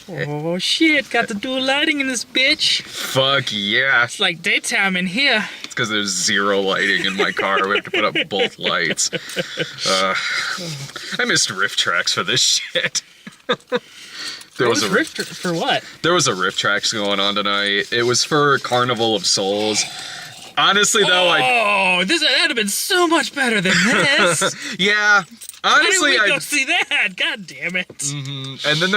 Oh shit, got the dual lighting in this bitch. Fuck yeah. It's like daytime in here. It's because there's zero lighting in my car. We have to put up both lights. I missed riff tracks for this shit. There was a riff for what? There was a riff tracks going on tonight. It was for Carnival of Souls. Honestly, though, that'd have been so much better than this. yeah. Honestly, why didn't we go see that? God damn it. Mm-hmm. And then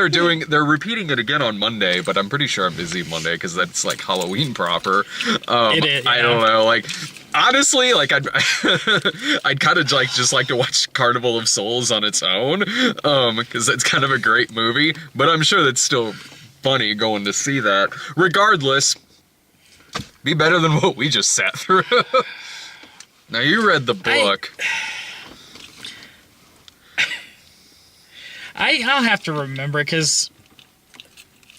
they're repeating it again on Monday, but I'm pretty sure I'm busy Monday because that's like Halloween proper. It is. Yeah. I don't know. Like, honestly, like I'd kind of just like to watch Carnival of Souls on its own, because it's kind of a great movie. But I'm sure that's still funny going to see that. Regardless, be better than what we just sat through. Now you read the book. I'll have to remember because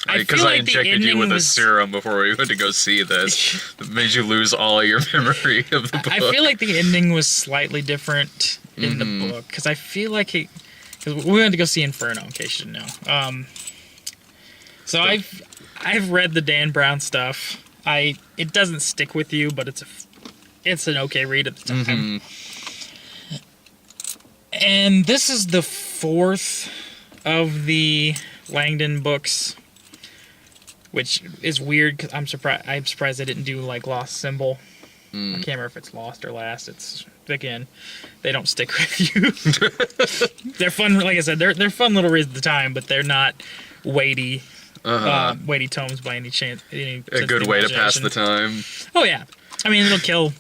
I injected you with a serum before we went to go see this. It made you lose all of your memory of the book. I feel like the ending was slightly different in the book because I feel like because we went to go see Inferno, in case you didn't know. So I've read the Dan Brown stuff. It doesn't stick with you, but it's an okay read at the time. Mm-hmm. And this is the fourth of the Langdon books, which is weird because I'm surprised they didn't do like Lost Symbol. I can't remember if it's Lost or Last. It's again, they don't stick with you. They're fun, like I said, they're fun little reads at the time, but they're not weighty. Weighty tomes by any chance. A good way to pass the time. Oh yeah, I mean it'll kill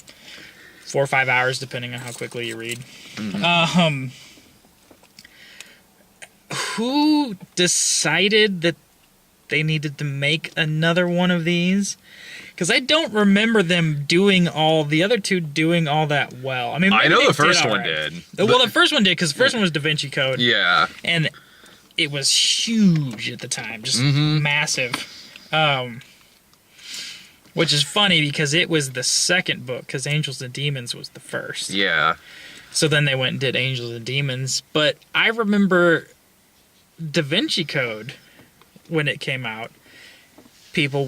4 or 5 hours depending on how quickly you read. Mm-hmm. Who decided that they needed to make another one of these? Because I don't remember them doing the other two doing all that well. I mean, I know the first one did. Well, the first one did because the first one was Da Vinci Code. Yeah, and it was huge at the time, just massive. Which is funny because it was the second book, because Angels and Demons was the first. Yeah. So then they went and did Angels and Demons. But I remember Da Vinci Code, when it came out, people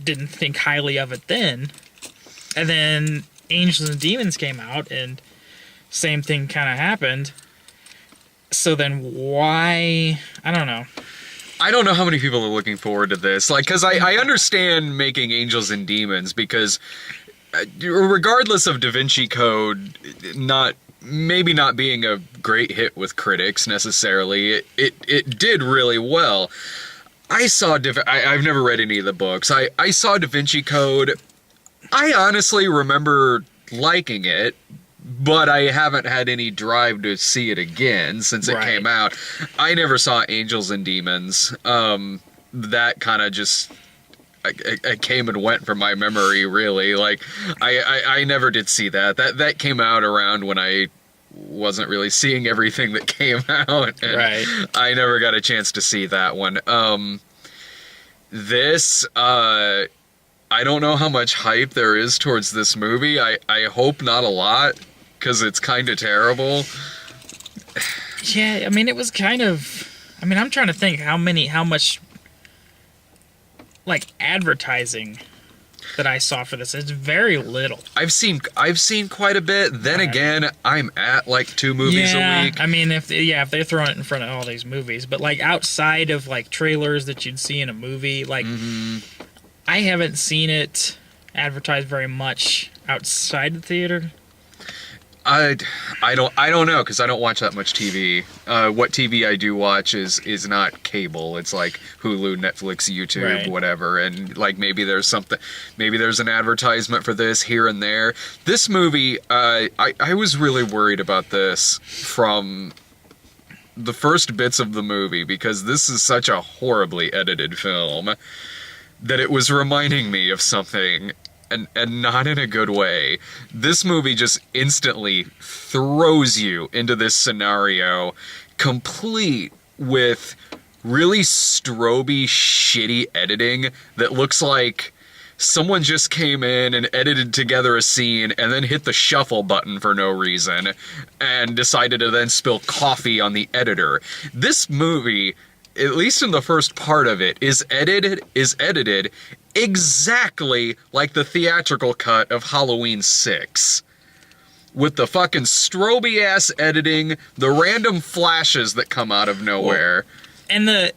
didn't think highly of it then. And then Angels and Demons came out, and same thing kind of happened. So then why? I don't know. I don't know how many people are looking forward to this. Like, because I understand making Angels and Demons because regardless of Da Vinci Code maybe not being a great hit with critics necessarily, it did really well. I've never read any of the books. I saw Da Vinci Code. I honestly remember liking it, but I haven't had any drive to see it again since it came out. I never saw Angels and Demons. That kind of just I came and went from my memory, really. Like, I never did see that. That came out around when I wasn't really seeing everything that came out. And I never got a chance to see that one. I don't know how much hype there is towards this movie. I hope not a lot, because it's kind of terrible. Yeah, I mean, it was kind of... I mean, I'm trying to think how much, like, advertising that I saw for this. It's very little. I've seen quite a bit. Then again, I'm at, like, 2 movies a week. I mean, if they're throwing it in front of all these movies. But, like, outside of, like, trailers that you'd see in a movie, like, I haven't seen it advertised very much outside the theater. I don't know, because I don't watch that much TV. What TV I do watch is not cable. It's like Hulu, Netflix, YouTube, whatever. And like maybe there's an advertisement for this here and there. This movie, I was really worried about this from the first bits of the movie, because this is such a horribly edited film that it was reminding me of something. And not in a good way. This movie just instantly throws you into this scenario, complete with really stroby, shitty editing that looks like someone just came in and edited together a scene and then hit the shuffle button for no reason and decided to then spill coffee on the editor. This movie at least in the first part of it, is edited exactly like the theatrical cut of Halloween 6. With the fucking stroby-ass editing, the random flashes that come out of nowhere. And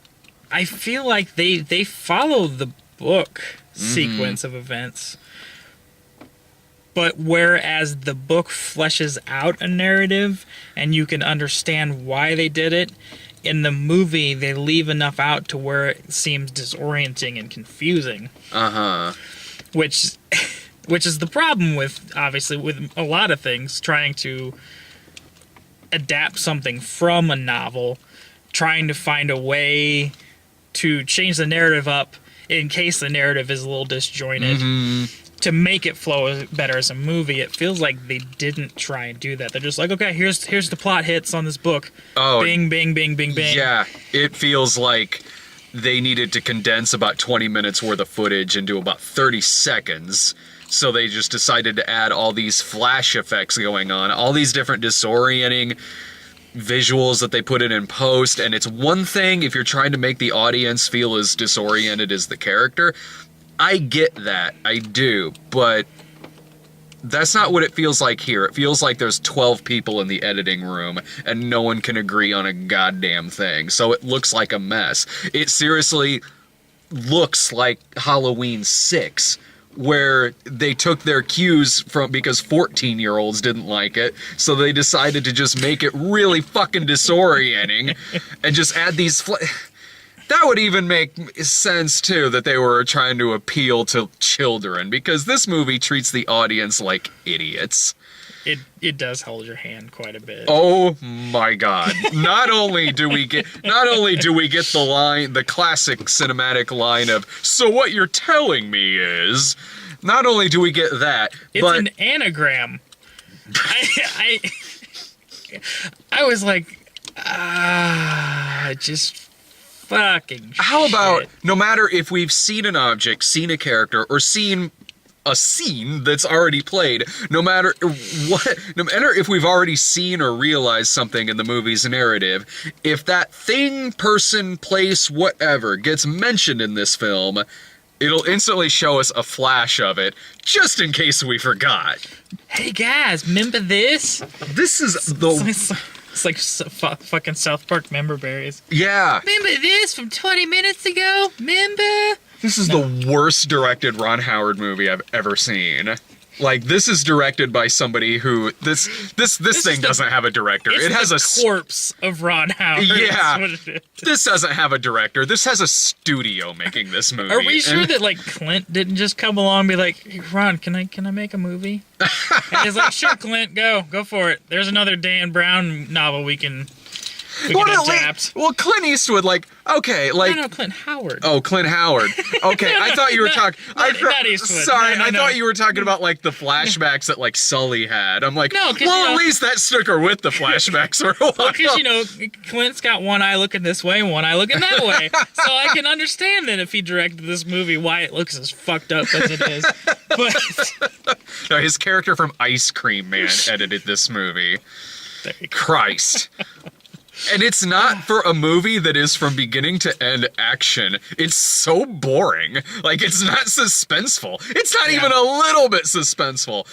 I feel like they follow the book sequence of events. But whereas the book fleshes out a narrative and you can understand why they did it, in the movie they leave enough out to where it seems disorienting and confusing. Which is the problem with, obviously, with a lot of things, trying to adapt something from a novel, trying to find a way to change the narrative up in case the narrative is a little disjointed. To make it flow better as a movie. It feels like they didn't try and do that. They're just like, okay, here's the plot hits on this book. Oh, bing, bing, bing, bing, bing. Yeah, it feels like they needed to condense about 20 minutes worth of footage into about 30 seconds. So they just decided to add all these flash effects going on, all these different disorienting visuals that they put in post. And it's one thing if you're trying to make the audience feel as disoriented as the character. I get that, I do, but that's not what it feels like here. It feels like there's 12 people in the editing room and no one can agree on a goddamn thing, so it looks like a mess. It seriously looks like Halloween 6, where they took their cues from, because 14-year-olds didn't like it, so they decided to just make it really fucking disorienting and just add these... That would even make sense, too, that they were trying to appeal to children, because this movie treats the audience like idiots. It does hold your hand quite a bit. Oh my god. Not only do we get the classic cinematic line of, so what you're telling me is, not only do we get that, but... It's an anagram. I was like, just... fucking How about, shit. No matter if we've seen an object, seen a character, or seen a scene that's already played, no matter if we've already seen or realized something in the movie's narrative, if that thing, person, place, whatever gets mentioned in this film, it'll instantly show us a flash of it, just in case we forgot. Hey guys, remember this? This is the... It's like fucking South Park member berries. Yeah. Remember this from 20 minutes ago? Remember? This is the worst directed Ron Howard movie I've ever seen. Like, this is directed by somebody who... This thing doesn't have a director. It has a corpse of Ron Howard. Yeah. This doesn't have a director. This has a studio making this movie. Are we sure that, like, Clint didn't just come along and be like, hey, Ron, can I make a movie? And he's like, sure, Clint, go for it. There's another Dan Brown novel we can adapt. Well, Clint Eastwood, okay, No, Clint Howard. Oh, Clint Howard. Okay, I thought you were talking... Not Eastwood. Sorry, No. I thought you were talking about, the flashbacks that, Sully had. I'm like, no, at least that stuck her with the flashbacks for a while. Because, Clint's got one eye looking this way and one eye looking that way. So I can understand then if he directed this movie, why it looks as fucked up as it is. But... No, his character from Ice Cream Man edited this movie. Christ. And it's not for a movie that is from beginning to end action. It's so boring. It's not suspenseful. It's not even a little bit suspenseful.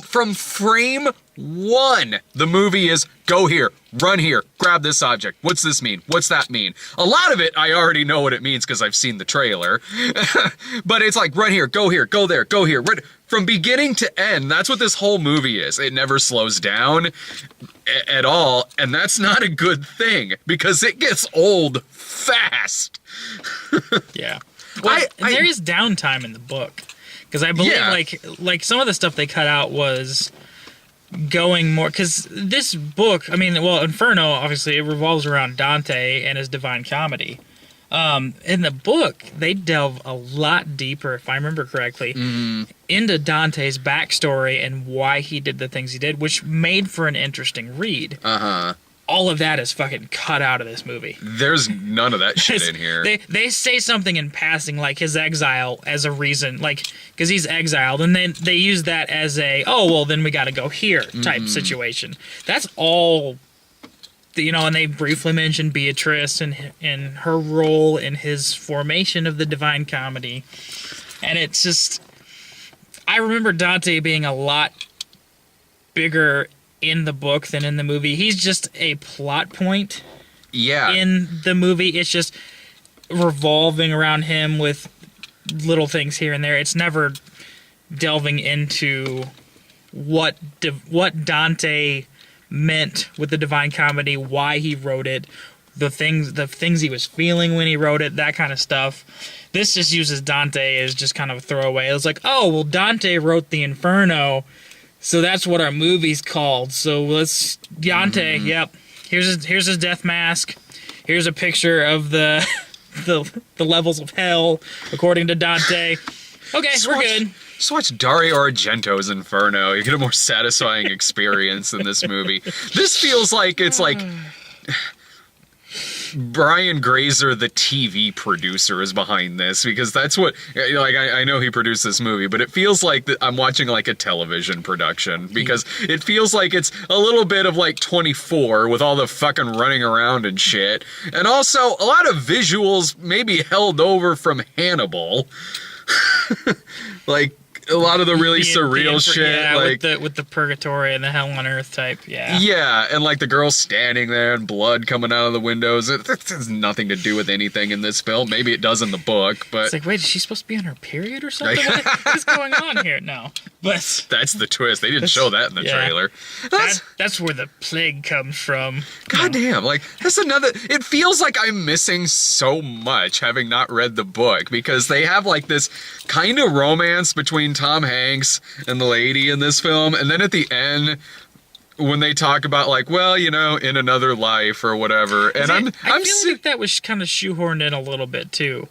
From frame one, the movie is go here, run here, grab this object. What's this mean? What's that mean? A lot of it, I already know what it means because I've seen the trailer. But it's like, run here, go there, go here. From beginning to end, that's what this whole movie is. It never slows down at all, and that's not a good thing because it gets old fast. Yeah. Well, there is downtime in the book because I believe like some of the stuff they cut out was going more, because this book, Inferno, obviously it revolves around Dante and his Divine Comedy. In the book, they delve a lot deeper, if I remember correctly, into Dante's backstory and why he did the things he did, which made for an interesting read. All of that is fucking cut out of this movie. There's none of that shit in here. They say something in passing, like his exile as a reason, because he's exiled, and then they use that as then we gotta go here type situation. That's all and they briefly mentioned Beatrice and her role in his formation of the Divine Comedy. And it's just, I remember Dante being a lot bigger in the book than in the movie. He's just a plot point. Yeah. In the movie, it's just revolving around him with little things here and there. It's never delving into what Dante meant with the Divine Comedy, why he wrote it, the things he was feeling when he wrote it, that kind of stuff. This just uses Dante as just kind of a throwaway. It was like, oh, well, Dante wrote the Inferno, so that's what our movie's called. So let's Dante. Yep. Here's his death mask. Here's a picture of the levels of hell according to Dante. Okay, we're good. Just watch Dario Argento's Inferno. You get a more satisfying experience in this movie. This feels like it's like Brian Grazer, the TV producer, is behind this, because that's what, like, I know he produced this movie, but it feels like I'm watching like a television production, because it feels like it's a little bit of like 24 with all the fucking running around and shit, and also a lot of visuals maybe held over from Hannibal. Like a lot of the really surreal shit, yeah, like with the purgatory and the hell on earth type, yeah. Yeah, and like the girl standing there and blood coming out of the windows. It has nothing to do with anything in this film. Maybe it does in the book, but it's like, wait, is she supposed to be on her period or something? What is going on here? No, but that's the twist. They didn't show that in the trailer. That's where the plague comes from. God damn, like that's another. It feels like I'm missing so much having not read the book, because they have like this kind of romance between Tom Hanks and the lady in this film, and then at the end when they talk about like, well, in another life or whatever, and I feel like that was kind of shoehorned in a little bit too.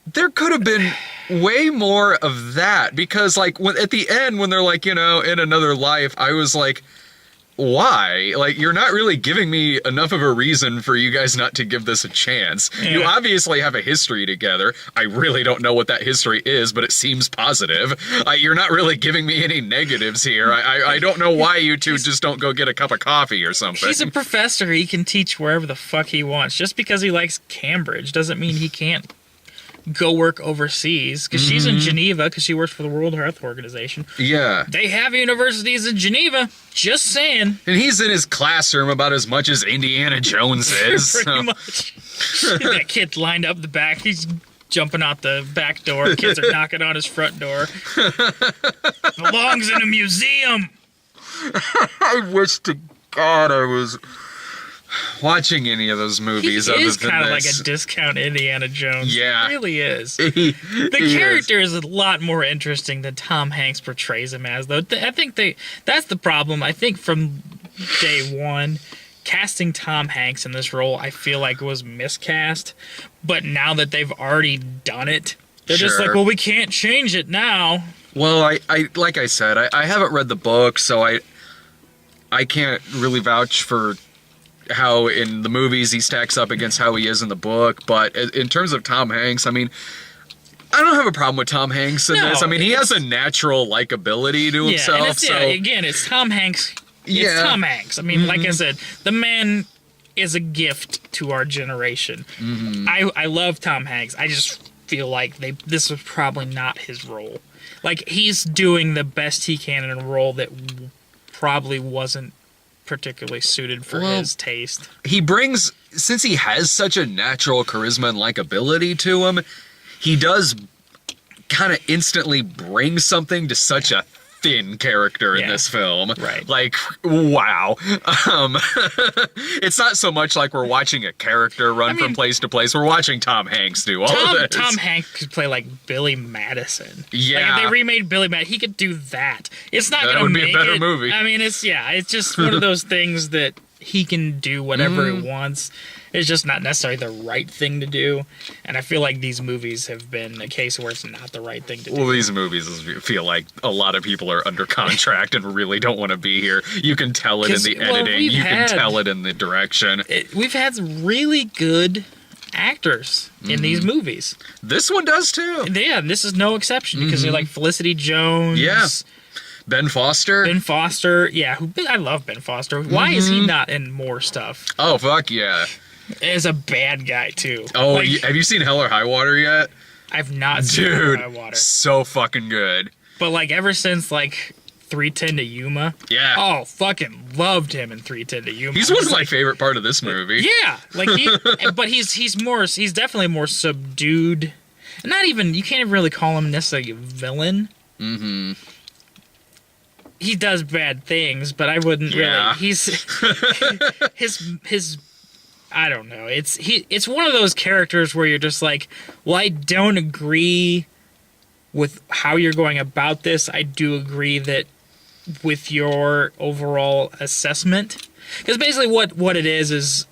There could have been way more of that, because like at the end when they're like, in another life, I was like, why? Like, you're not really giving me enough of a reason for you guys not to give this a chance. Yeah. You obviously have a history together. I really don't know what that history is, but it seems positive. You're not really giving me any negatives here. I don't know why you two just don't go get a cup of coffee or something. He's a professor. He can teach wherever the fuck he wants. Just because he likes Cambridge doesn't mean he can't go work overseas, because she's in Geneva because she works for the World Health Organization. Yeah. They have universities in Geneva. Just saying. And he's in his classroom about as much as Indiana Jones is. Pretty much. That kid's lined up the back. He's jumping out the back door. Kids are knocking on his front door. Belongs in a museum. I wish to God I was watching any of those movies. He is kind of like a discount Indiana Jones. Yeah. He really is. The character is a lot more interesting than Tom Hanks portrays him as, though. I think that's the problem. I think from day one, casting Tom Hanks in this role, I feel like was miscast. But now that they've already done it, they're just like, well, we can't change it now. Well, I like I said, I haven't read the book, so I can't really vouch for how in the movies he stacks up against how he is in the book, but in terms of Tom Hanks, I mean, I don't have a problem with Tom Hanks in this. I mean, he has a natural likability to himself. Again, it's Tom Hanks. It's Tom Hanks. I mean, like I said, the man is a gift to our generation. I love Tom Hanks. I just feel like this was probably not his role. Like, he's doing the best he can in a role that probably wasn't particularly suited for his taste. He brings, since he has such a natural charisma and likability to him, he does kind of instantly bring something to such a thin character in this film. Right. Like, wow. It's not so much like we're watching a character run from place to place. We're watching Tom Hanks do all of this. Tom Hanks could play like Billy Madison. Yeah. Like if they remade Billy Madison, he could do that. It's not going to make it. That would be a better movie. I mean, it's just one of those things that he can do whatever he wants. It's just not necessarily the right thing to do. And I feel like these movies have been a case where it's not the right thing to do. Well, these movies feel like a lot of people are under contract and really don't want to be here. You can tell it in the editing. You can tell it in the direction. We've had really good actors in these movies. This one does too. Yeah, this is no exception because you're like Felicity Jones. Yeah. Ben Foster? Ben Foster, yeah, I love Ben Foster. Why is he not in more stuff? Oh, fuck yeah. As a bad guy, too. Oh, like, have you seen Hell or High Water yet? I've not seen Hell or High Water. So fucking good. But, like, ever since, like, 3:10 to Yuma. Yeah. Oh, fucking loved him in 3:10 to Yuma. He's one of my favorite part of this movie. Yeah. Like, but he's definitely more subdued. Not even, you can't even really call him necessarily a villain. Mm-hmm. He does bad things, but I wouldn't really. He's his. I don't know. It's one of those characters where you're just like, well, I don't agree with how you're going about this. I do agree that with your overall assessment, because basically what it is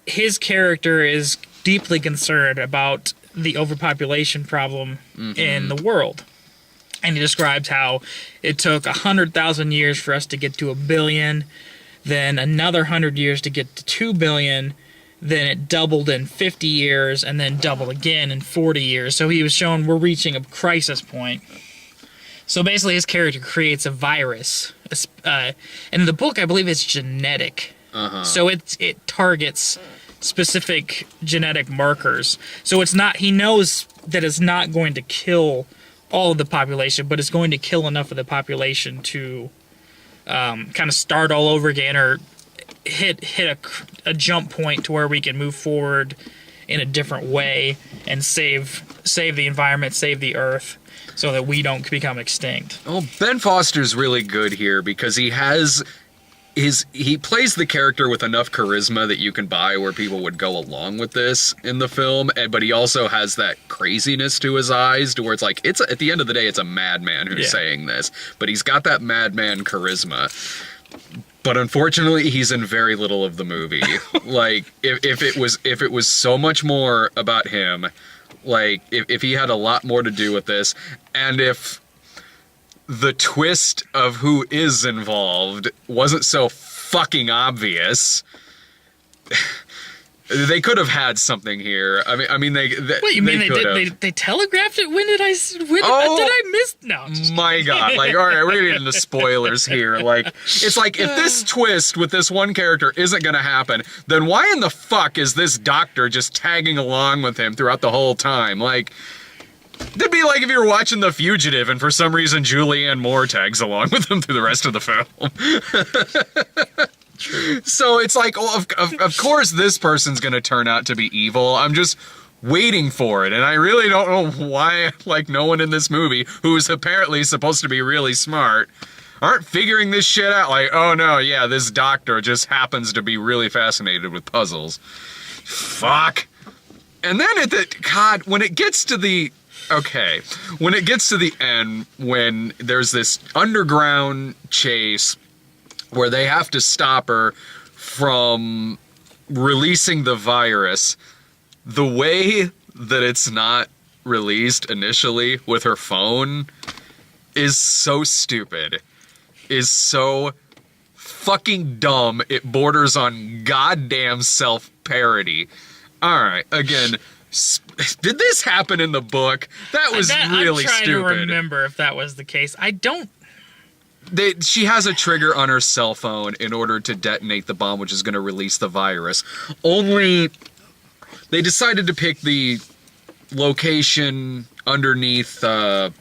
his character is deeply concerned about the overpopulation problem in the world. And he describes how it took 100,000 years for us to get to 1 billion, then another 100 years to get to 2 billion, then it doubled in 50 years, and then doubled again in 40 years. So he was showing we're reaching a crisis point. So basically his character creates a virus. And in the book, I believe it's genetic. So it targets specific genetic markers. So it's not, he knows that it's not going to kill all of the population, but it's going to kill enough of the population to kind of start all over again, or hit a jump point to where we can move forward in a different way and save the environment, save the earth, so that we don't become extinct. Well, Ben Foster's really good here because he plays the character with enough charisma that you can buy where people would go along with this in the film, but he also has that craziness to his eyes to where it's like, it's at the end of the day, it's a madman who's saying this, but he's got that madman charisma. But unfortunately, he's in very little of the movie. Like, if it was so much more about him, like, if he had a lot more to do with this, and if the twist of who is involved wasn't so fucking obvious, they could have had something here. I mean, they. What you mean they telegraphed it? When did I miss? No. My God! Like, all right, we're getting into spoilers here. Like, it's like if this twist with this one character isn't gonna happen, then why in the fuck is this doctor just tagging along with him throughout the whole time? Like, it'd be like if you were watching The Fugitive and for some reason Julianne Moore tags along with him through the rest of the film. True. So it's like, oh, of course this person's gonna turn out to be evil. I'm just waiting for it, and I really don't know why, like, no one in this movie, who is apparently supposed to be really smart, aren't figuring this shit out. Like, oh no, yeah, this doctor just happens to be really fascinated with puzzles. Fuck. And then when it gets to the end, when there's this underground chase where they have to stop her from releasing the virus, the way that it's not released initially with her phone is so stupid, is so fucking dumb, it borders on goddamn self-parody. Alright, again, did this happen in the book? That was really stupid. I'm trying to remember if that was the case. I don't... She has a trigger on her cell phone in order to detonate the bomb, which is going to release the virus. Only they decided to pick the location underneath. What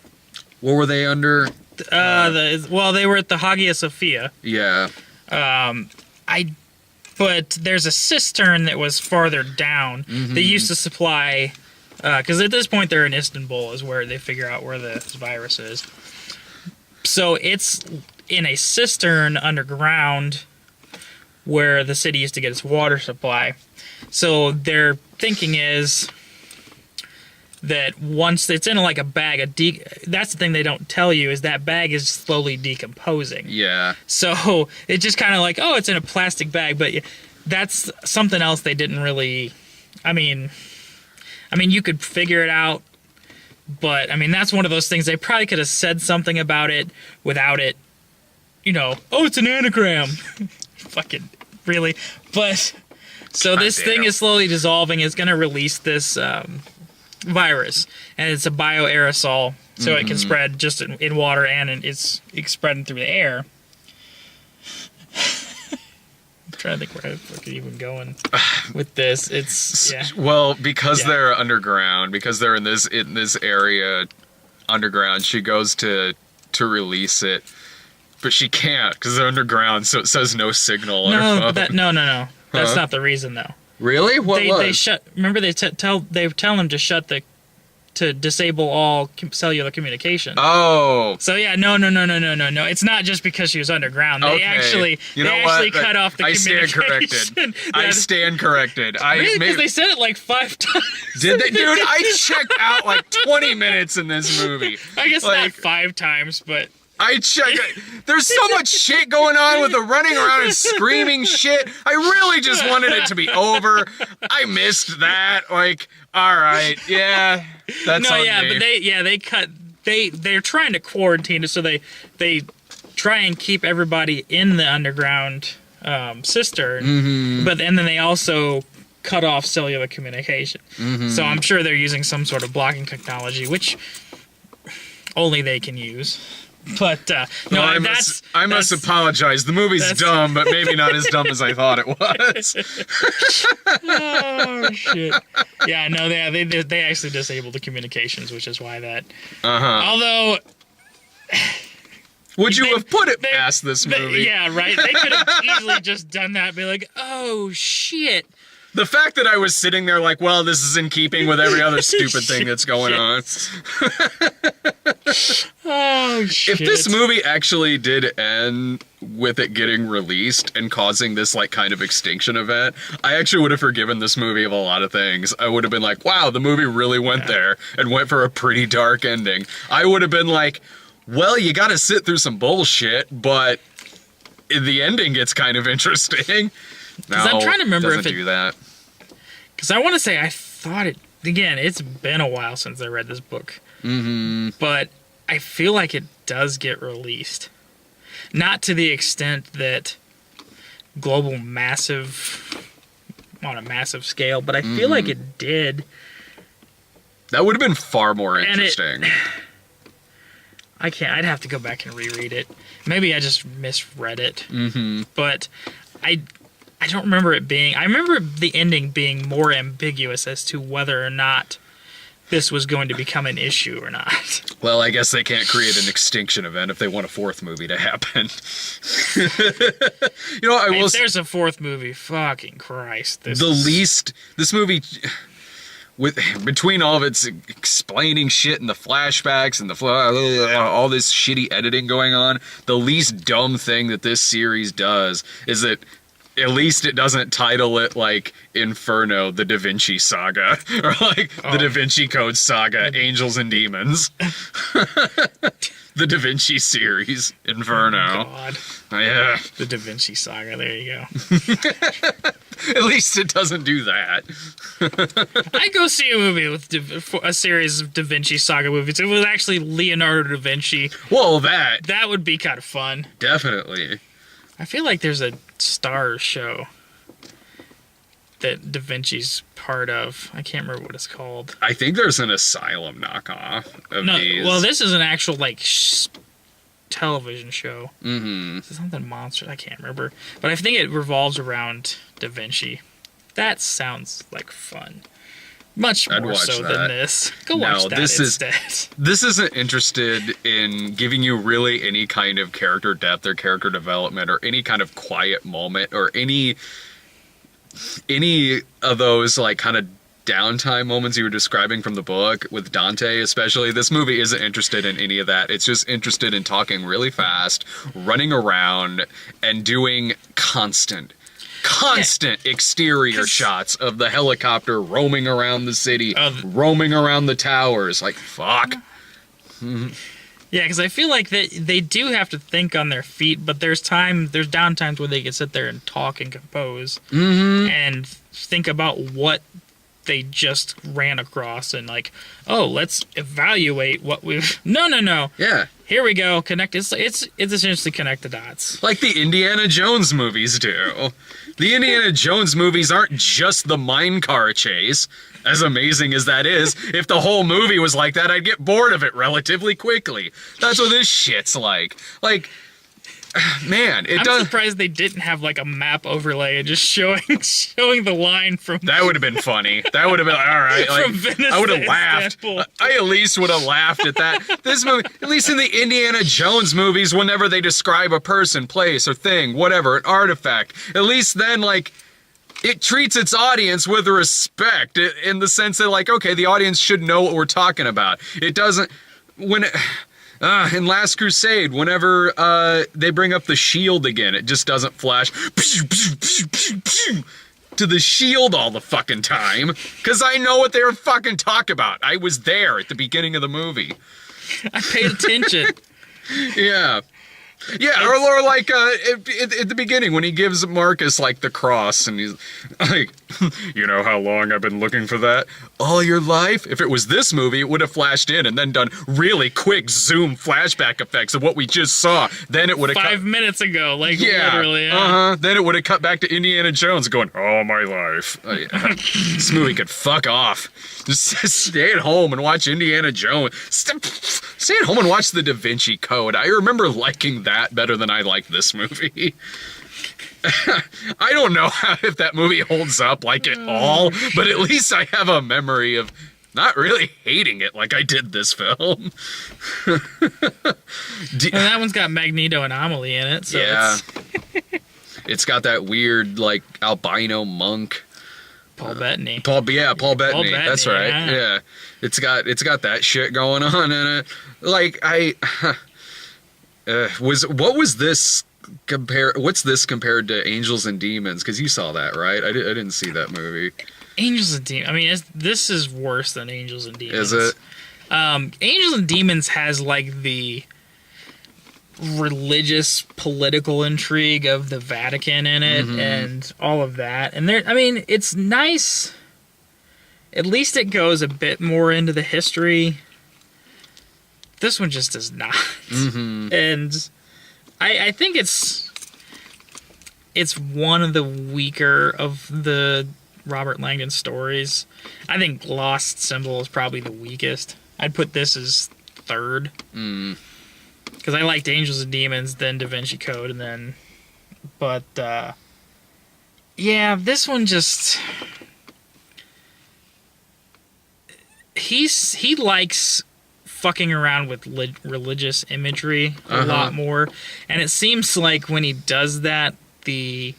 were they under? They were at the Hagia Sophia. Yeah. But there's a cistern that was farther down. They used to supply, because at this point they're in Istanbul, is where they figure out where the virus is. So it's in a cistern underground where the city used to get its water supply. So their thinking is that once it's in like a bag, that's the thing they don't tell you, is that bag is slowly decomposing. Yeah. So it's just kind of like, oh, it's in a plastic bag, but that's something else they didn't really... I mean, you could figure it out. But, I mean, that's one of those things. They probably could have said something about it without it, oh, it's an anagram. Fucking, really? But, so this thing is slowly dissolving. It's going to release this virus. And it's a bioaerosol so it can spread just in water, and it's spreading through the air. I'm trying to think where I could even going with this. It's well, because they're underground, because they're in this area underground. She goes to release it, but she can't because they're underground, so it says no signal on her phone. No. That's not the reason, though. Really? They shut. Remember, they tell him to disable all cellular communication. Oh. So yeah, no. It's not just because she was underground. They actually cut off the communication. I stand corrected. Really? Because they said it like 5 times. Did they? Dude, I checked out like 20 minutes in this movie. I guess not 5 times, but... I checked. There's so much shit going on with the running around and screaming shit. I really just wanted it to be over. I missed that. Like, all right, yeah, that's on me. But they're trying to quarantine it, so they try and keep everybody in the underground cistern, but and then they also cut off cellular communication. So I'm sure they're using some sort of blocking technology, which only they can use. But no, I must apologize. The movie's dumb, but maybe not as dumb as I thought it was. Oh shit! Yeah, no, they actually disabled the communications, which is why that. Although, would you have put it past this movie? Yeah, right. They could have easily just done that, and be like, "Oh shit." The fact that I was sitting there like, well, this is in keeping with every other stupid thing that's going on. Oh, shit. If this movie actually did end with it getting released and causing this, like, kind of extinction event, I actually would have forgiven this movie of a lot of things. I would have been like, wow, the movie really went there and went for a pretty dark ending. I would have been like, well, you gotta sit through some bullshit, but the ending gets kind of interesting. No, I'm trying to remember if it do that. Because I want to say I thought it... Again, it's been a while since I read this book. But I feel like it does get released. Not to the extent that global massive... on a massive scale, but I feel like it did. That would have been far more interesting. I can't... I'd have to go back and reread it. Maybe I just misread it. But I don't remember it being... I remember the ending being more ambiguous as to whether or not this was going to become an issue or not. Well, I guess they can't create an extinction event if they want a 4th movie to happen. If there's a 4th movie, fucking Christ. This movie... between all of its explaining shit and the flashbacks and all this shitty editing going on, the least dumb thing that this series does is that at least it doesn't title it like Inferno, the Da Vinci Saga, or like the Da Vinci Code Saga, Angels and Demons. The Da Vinci series, Inferno. Oh, God. Yeah. The Da Vinci Saga, there you go. At least it doesn't do that. I'd go see a movie with a series of Da Vinci Saga movies. It was actually Leonardo da Vinci. Well, that would be kind of fun. Definitely. I feel like there's a Star show that Da Vinci's part of. I can't remember what it's called. I think there's an Asylum knockoff of these. Well, this is an actual, like, television show. Is it something monster? I can't remember. But I think it revolves around Da Vinci. That sounds like fun. Much more so than this. Go watch that instead. This isn't interested in giving you really any kind of character depth or character development or any kind of quiet moment or any of those like kind of downtime moments you were describing from the book with Dante especially. This movie isn't interested in any of that. It's just interested in talking really fast, running around, and doing constant exterior shots of the helicopter roaming around the city, roaming around the towers. Like, fuck. Yeah, because I feel like they do have to think on their feet, but there's down times where they can sit there and talk and compose and think about what they just ran across and like, oh, let's evaluate what we've. No. Yeah. Here we go. Connect. It's essentially connect the dots. Like the Indiana Jones movies do. The Indiana Jones movies aren't just the mine car chase. As amazing as that is, if the whole movie was like that, I'd get bored of it relatively quickly. That's what this shit's like. Like, man, I'm surprised they didn't have like a map overlay and just showing the line from. That would have been funny. That would have been all right. Like, from Venice I would have to laughed. Istanbul. I at least would have laughed at that. This movie, at least in the Indiana Jones movies, whenever they describe a person, place, or thing, whatever, an artifact, at least then, like, it treats its audience with respect in the sense that, like, okay, the audience should know what we're talking about. It doesn't. In Last Crusade, whenever they bring up the shield again, it just doesn't flash to the shield all the fucking time. Because I know what they were fucking talking about. I was there at the beginning of the movie. I paid attention. Yeah. Yeah, or like at the beginning when he gives Marcus like the cross and he's like, you know how long I've been looking for that? All your life? If it was this movie, it would have flashed in and then done really quick zoom flashback effects of what we just saw. Then it would have 5 minutes ago, like literally. Yeah. Then it would have cut back to Indiana Jones going, all my life. This movie could fuck off. Just stay at home and watch Indiana Jones. Stay at home and watch The Da Vinci Code. I remember liking that better than I like this movie. I don't know if that movie holds up like at all, but at least I have a memory of not really hating it like I did this film. And that one's got Magneto and Amelie in it, so yeah. It's got that weird, like, albino monk. Paul Bettany. Paul Bettany. That's right. Yeah. It's got that shit going on in it. Like what's this compared to Angels and Demons? Because you saw that, right? I didn't see that movie. Angels and Demons. I mean, this is worse than Angels and Demons. Is it? Angels and Demons has like the religious political intrigue of the Vatican in it and all of that. And there, I mean, it's nice. At least it goes a bit more into the history. This one just does not. And I think it's one of the weaker of the Robert Langdon stories. I think Lost Symbol is probably the weakest. I'd put this as third. Because I liked Angels and Demons, then Da Vinci Code, and then... But, yeah, this one just... He likes fucking around with religious imagery a lot more. And it seems like when he does that, the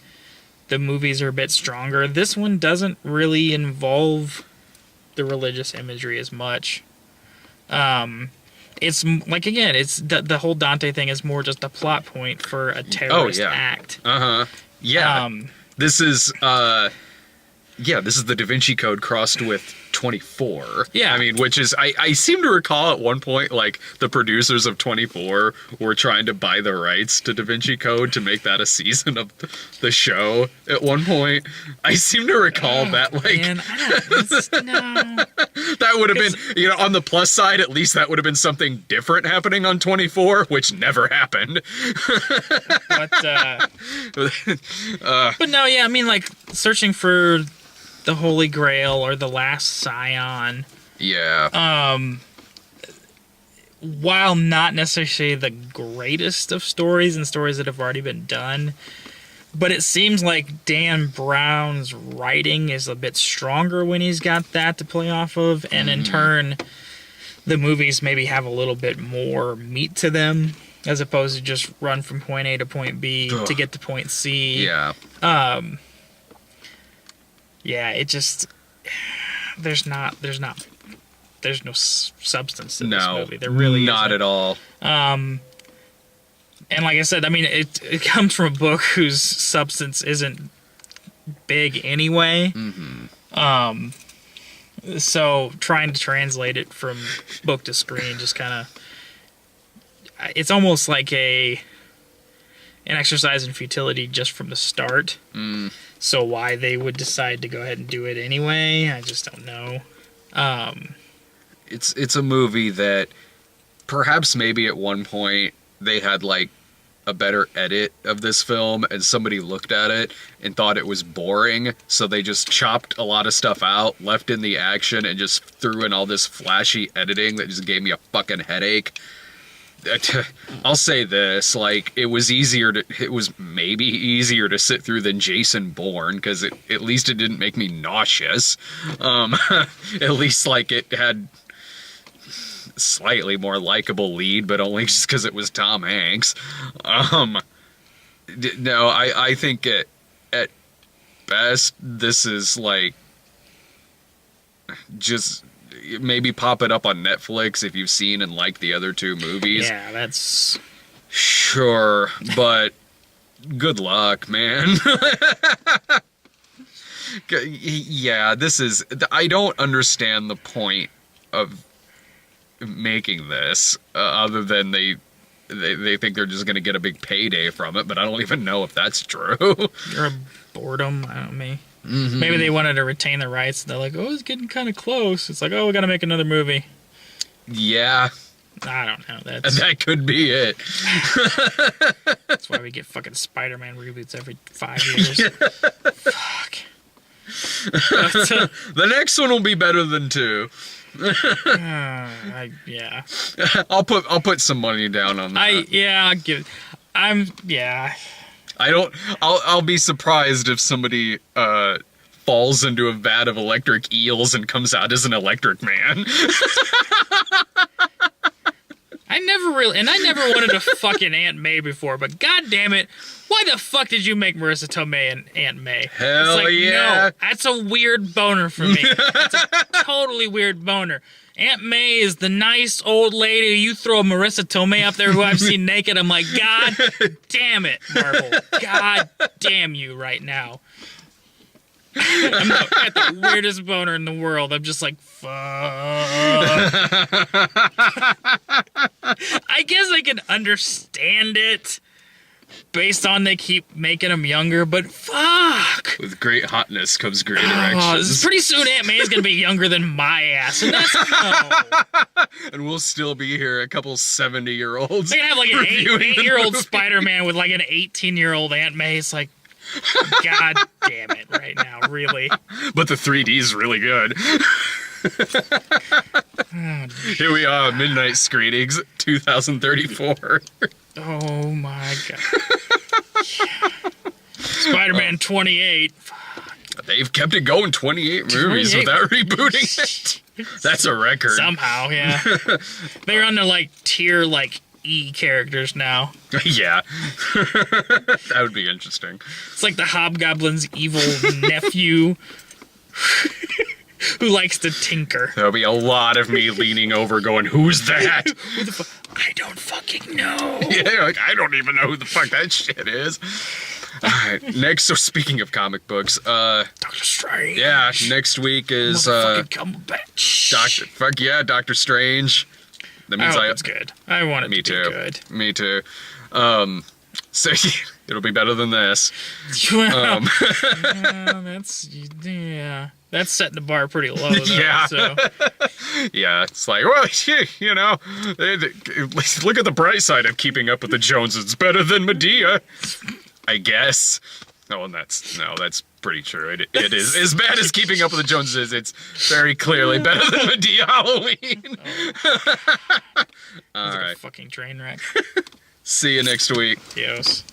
movies are a bit stronger. This one doesn't really involve the religious imagery as much. It's like, again, it's the whole Dante thing is more just a plot point for a terrorist act. Yeah. This is this is the Da Vinci Code crossed with 24. Yeah. I mean, which is, I seem to recall at one point, like, the producers of 24 were trying to buy the rights to Da Vinci Code to make that a season of the show at one point. I seem to recall that, like... Man, no. That would have been, you know, on the plus side, at least that would have been something different happening on 24, which never happened. But no, yeah, I mean, like, searching for the Holy Grail or the Last Scion. Yeah. While not necessarily the greatest of stories and stories that have already been done, but it seems like Dan Brown's writing is a bit stronger when he's got that to play off of, and in turn, the movies maybe have a little bit more meat to them, as opposed to just run from point A to point B to get to point C. Yeah. Yeah, it just there's no substance to this movie. There really not isn't. at all. And like I said, I mean, it comes from a book whose substance isn't big anyway. So trying to translate it from book to screen just kind of, it's almost like an exercise in futility just from the start. So why they would decide to go ahead and do it anyway, I just don't know. It's a movie that perhaps maybe at one point they had like a better edit of this film and somebody looked at it and thought it was boring, so they just chopped a lot of stuff out, left in the action, and just threw in all this flashy editing that just gave me a fucking headache. I'll say this, like, it was maybe easier to sit through than Jason Bourne, because at least it didn't make me nauseous. At least, like, it had slightly more likable lead, but only just because it was Tom Hanks. No, I think at best this is like just maybe pop it up on Netflix if you've seen and liked the other two movies. Yeah, that's sure, but good luck, man. Yeah, this is, I don't understand the point of making this other than they think they're just gonna get a big payday from it, but I don't even know if that's true. You're a boredom. I don't know. Maybe they wanted to retain the rights. And they're like, oh, it's getting kind of close. It's like, oh, we got to make another movie. Yeah. I don't know. That could be it. That's why we get fucking Spider-Man reboots every 5 years. Fuck. The next one will be better than 2. Yeah. I'll put some money down on that. I'll be surprised if somebody falls into a vat of electric eels and comes out as an electric man. I never wanted a fucking Aunt May before, but god damn it, why the fuck did you make Marissa Tomei and Aunt May? Hell it's like, yeah. No, that's a weird boner for me. That's a totally weird boner. Aunt May is the nice old lady. You throw Marissa Tomei up there who I've seen naked, I'm like, god damn it, Marvel. God damn you right now. I'm at the weirdest boner in the world. I'm just like, fuck. I guess I can understand it based on they keep making them younger, but fuck. With great hotness comes great erections. Pretty soon Aunt May's gonna be younger than my ass, and that's no. And we'll still be here, a couple 70-year-olds. They're gonna have like an 8-year-old Spider-Man with like an 18-year-old Aunt May. It's like, god damn it right now, really. But the 3D is really good. Here we are, midnight screenings, 2034. Oh my god. Yeah. Spider-Man 28. They've kept it going 28 movies without rebooting it. That's a record. Somehow, yeah. They're on the like tier like E characters now. Yeah. That would be interesting. It's like the Hobgoblin's evil nephew who likes to tinker. There'll be a lot of me leaning over going, who's that? Who the fuck? I don't fucking know. Yeah, like, I don't even know who the fuck that shit is. Alright, next, so speaking of comic books, Doctor Strange. Yeah, next week is, Doctor Strange. That means it's good. I want it to be good. Me too. So it'll be better than this. That's setting the bar pretty low, though. Yeah. So. Yeah, it's like, well, you know, look at the bright side of Keeping Up with the Joneses. It's better than Medea, I guess. No, that's pretty true. It is as bad as Keeping Up with the Joneses. It's very clearly better than Medea Halloween. All right. Like a fucking train wreck. See you next week. Yes.